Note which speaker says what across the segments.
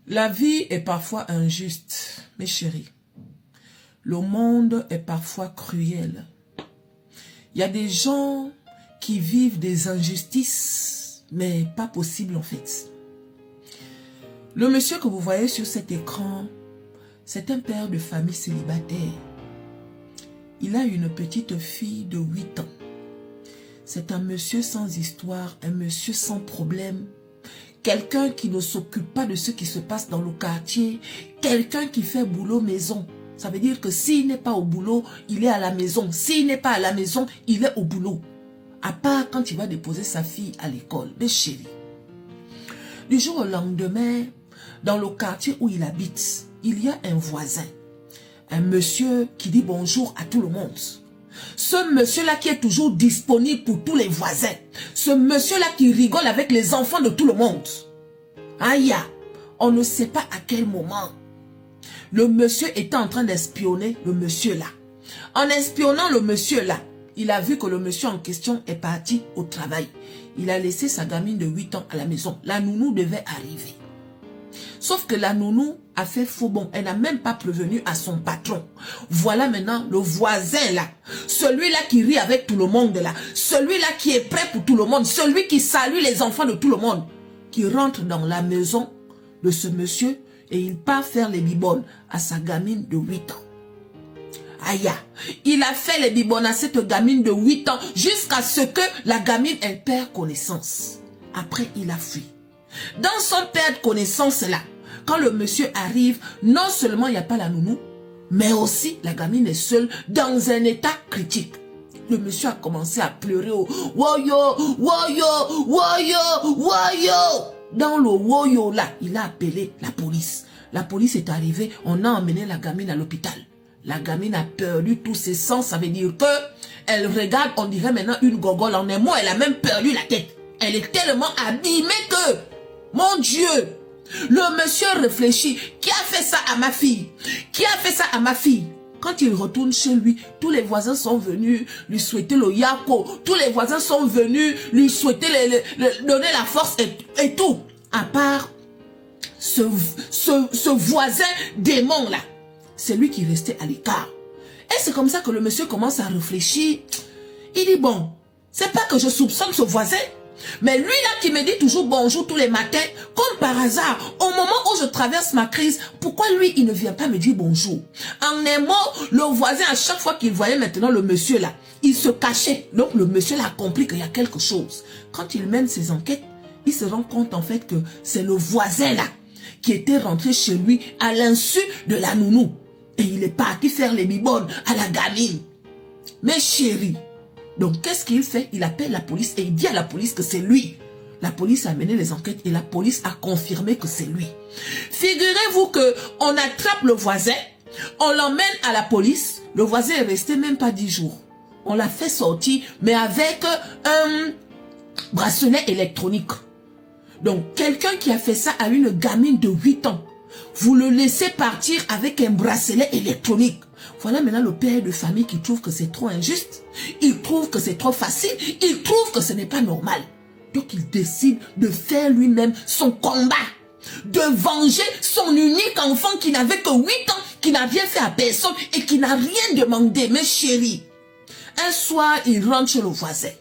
Speaker 1: La vie est parfois injuste, mes chéris. Le monde est parfois cruel. Il y a des gens qui vivent des injustices, mais pas possible en fait. Le monsieur que vous voyez sur cet écran, c'est un père de famille célibataire. Il a une petite fille de 8 ans. C'est un monsieur sans histoire, un monsieur sans problème. Quelqu'un qui ne s'occupe pas de ce qui se passe dans le quartier. Quelqu'un qui fait boulot maison. Ça veut dire que s'il n'est pas au boulot, il est à la maison. S'il n'est pas à la maison, il est au boulot. À part quand il va déposer sa fille à l'école. Mais chérie, du jour au lendemain, dans le quartier où il habite, il y a un voisin. Un monsieur qui dit bonjour à tout le monde. Ce monsieur-là qui est toujours disponible pour tous les voisins. Ce monsieur-là qui rigole avec les enfants de tout le monde. Aïe, on ne sait pas à quel moment. Le monsieur était en train d'espionner le monsieur-là. En espionnant le monsieur-là, il a vu que le monsieur en question est parti au travail. Il a laissé sa gamine de 8 ans à la maison. La nounou devait arriver. Sauf que la nounou a fait faux bond. Elle n'a même pas prévenu à son patron. Voilà maintenant le voisin là. Celui-là qui rit avec tout le monde là. Celui-là qui est prêt pour tout le monde. Celui qui salue les enfants de tout le monde. Qui rentre dans la maison de ce monsieur et il part faire les bibones à sa gamine de 8 ans. Aïe, il a fait les bibones à cette gamine de 8 ans jusqu'à ce que la gamine elle perd connaissance. Après, il a fui. Dans son perdre connaissance là, quand le monsieur arrive, non seulement il n'y a pas la nounou, mais aussi la gamine est seule dans un état critique. Le monsieur a commencé à pleurer au woyo, woyo, woyo, woyo. Dans le woyo là, il a appelé la police. La police est arrivée, on a emmené la gamine à l'hôpital. La gamine a perdu tous ses sens, ça veut dire que elle regarde, on dirait maintenant une gogole. En un mot, elle a même perdu la tête. Elle est tellement abîmée que, mon Dieu, le monsieur réfléchit. Qui a fait ça à ma fille? Qui a fait ça à ma fille? Quand il retourne chez lui, tous les voisins sont venus lui souhaiter le yako. Tous les voisins sont venus lui souhaiter, donner la force et tout. À part ce voisin démon là. C'est lui qui restait à l'écart. Et c'est comme ça que le monsieur commence à réfléchir. Il dit bon, c'est pas que je soupçonne ce voisin. Mais lui là qui me dit toujours bonjour tous les matins, comme par hasard, au moment où je traverse ma crise, pourquoi lui il ne vient pas me dire bonjour? En un mot, le voisin à chaque fois qu'il voyait maintenant le monsieur là, il se cachait. Donc le monsieur là a compris qu'il y a quelque chose. Quand il mène ses enquêtes, il se rend compte en fait que c'est le voisin là qui était rentré chez lui à l'insu de la nounou. Et il est parti faire les bibones à la gamine. Mais chérie, donc qu'est-ce qu'il fait? Il appelle la police et il dit à la police que c'est lui. La police a mené les enquêtes et la police a confirmé que c'est lui. Figurez-vous qu'on attrape le voisin, on l'emmène à la police. Le voisin est resté même pas 10 jours. On l'a fait sortir, mais avec un bracelet électronique. Donc quelqu'un qui a fait ça à une gamine de 8 ans. Vous le laissez partir avec un bracelet électronique. Voilà maintenant le père de famille qui trouve que c'est trop injuste. Il trouve que c'est trop facile. Il trouve que ce n'est pas normal. Donc il décide de faire lui-même son combat. De venger son unique enfant qui n'avait que 8 ans, qui n'a rien fait à personne et qui n'a rien demandé. Mais chérie, un soir il rentre chez le voisin.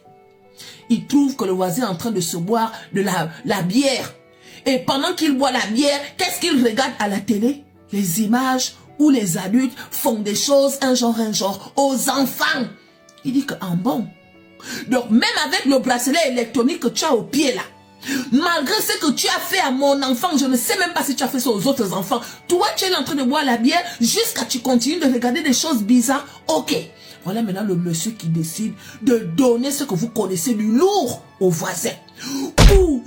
Speaker 1: Il trouve que le voisin est en train de se boire de la bière. Et pendant qu'il boit la bière, qu'est-ce qu'il regarde à la télé? Les images où les adultes font des choses, un genre, aux enfants. Il dit que, en bon. Donc, même avec le bracelet électronique que tu as au pied là, malgré ce que tu as fait à mon enfant, je ne sais même pas si tu as fait ça aux autres enfants. Toi, tu es en train de boire la bière jusqu'à ce que tu continues de regarder des choses bizarres. Ok. Voilà maintenant le monsieur qui décide de donner ce que vous connaissez du lourd au voisin. Coup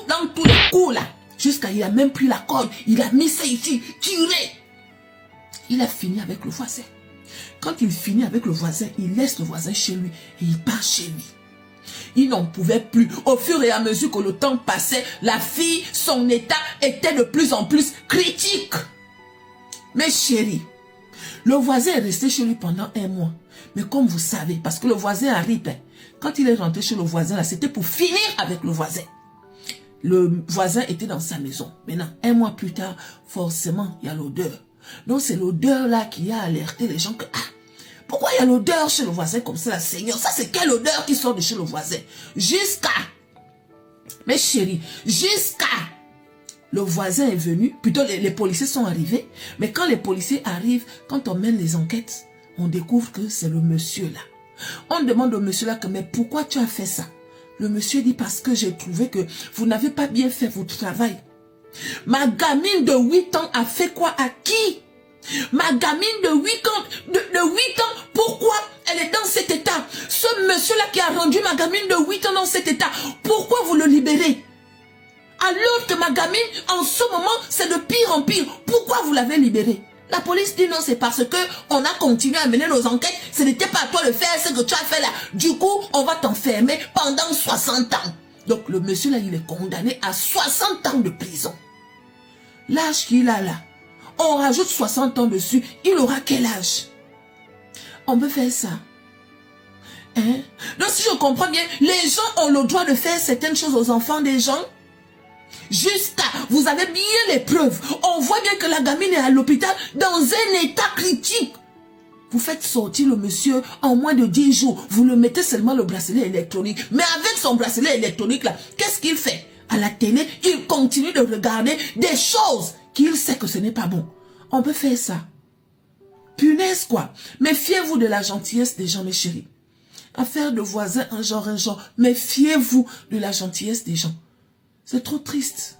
Speaker 1: dans tous les coups là. Jusqu'à il a même pris la corde. Il a mis ça ici, tiré. Il a fini avec le voisin. Quand il finit avec le voisin, il laisse le voisin chez lui et il part chez lui. Il n'en pouvait plus. Au fur et à mesure que le temps passait, la fille, son état était de plus en plus critique. Mais chérie, le voisin est resté chez lui pendant 1 mois. Mais comme vous savez, parce que le voisin arrive, quand il est rentré chez le voisin, là, c'était pour finir avec le voisin. le voisin était dans sa maison. Maintenant, un mois plus tard, forcément, il y a l'odeur. Donc, c'est l'odeur là qui a alerté les gens que, ah, pourquoi il y a l'odeur chez le voisin comme ça, Seigneur? Ça, c'est quelle odeur qui sort de chez le voisin? Jusqu'à, mes chéris, jusqu'à, le voisin est venu, plutôt les policiers sont arrivés, mais quand les policiers arrivent, quand on mène les enquêtes, on découvre que c'est le monsieur là. On demande au monsieur là que, mais pourquoi tu as fait ça? Le monsieur dit, parce que j'ai trouvé que vous n'avez pas bien fait votre travail. Ma gamine de 8 ans a fait quoi à qui? Ma gamine de 8 ans, de 8 ans, pourquoi elle est dans cet état? Ce monsieur-là qui a rendu ma gamine de 8 ans dans cet état, pourquoi vous le libérez? Alors que ma gamine, en ce moment, c'est de pire en pire. Pourquoi vous l'avez libérée? La police dit non, c'est parce que on a continué à mener nos enquêtes. Ce n'était pas à toi de faire ce que tu as fait là. Du coup, on va t'enfermer pendant 60 ans. Donc le monsieur là, il est condamné à 60 ans de prison. L'âge qu'il a là, on rajoute 60 ans dessus, il aura quel âge? On peut faire ça. Hein? Donc si je comprends bien, les gens ont le droit de faire certaines choses aux enfants des gens. Jusqu'à, vous avez bien les preuves. On voit bien que la gamine est à l'hôpital dans un état critique. Vous faites sortir le monsieur en moins de 10 jours. Vous le mettez seulement le bracelet électronique. Mais avec son bracelet électronique là, qu'est-ce qu'il fait? À la télé, il continue de regarder des choses qu'il sait que ce n'est pas bon. On peut faire ça. Punaise quoi. Méfiez-vous de la gentillesse des gens, mes chéris. Affaire de voisins, un genre. Méfiez-vous de la gentillesse des gens. C'est trop triste.